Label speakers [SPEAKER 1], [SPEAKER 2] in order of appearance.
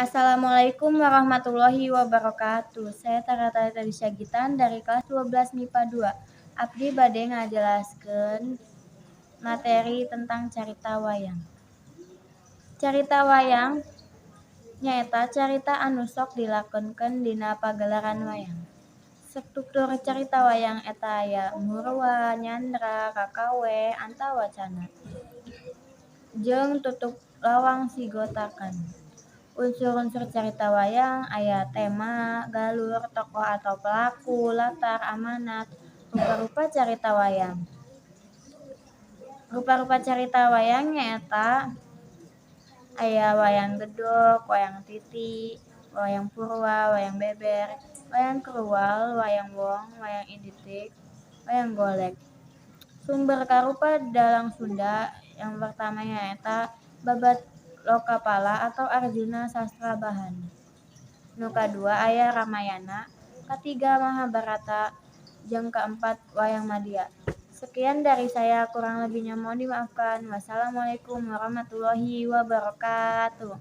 [SPEAKER 1] Assalamualaikum warahmatullahi wabarakatuh. Saya Tara Tari Syagitan dari kelas 12 MIPA 2. Abdi bade ngajelaskeun materi tentang carita wayang. Carita wayang nyaeta carita anu sok dilakonkeun dina pagelaran wayang. Struktur carita wayang eta aya murwa, nyandra, kakawe, antawacana, jeung tutup lawang sigotakan. Unsur-unsur carita wayang aya tema, galur, tokoh atau pelaku, latar, amanat, rupa-rupa carita wayang. Rupa-rupa carita wayang nyaeta aya wayang gedog, wayang titi, wayang purwa, wayang beber, wayang kruwal, wayang wong, wayang inditik, wayang golek. Sumber karupa dalang Sunda yang pertama nyaeta Babad Lokapala atau Arjuna Sastra-Bahan. Nu kadua aya Ramayana, katiga Mahabharata, jeung kaempat Wayang Madya. Sekian dari saya, kurang lebihnya mohon dimaafkan. Wassalamualaikum warahmatullahi wabarakatuh.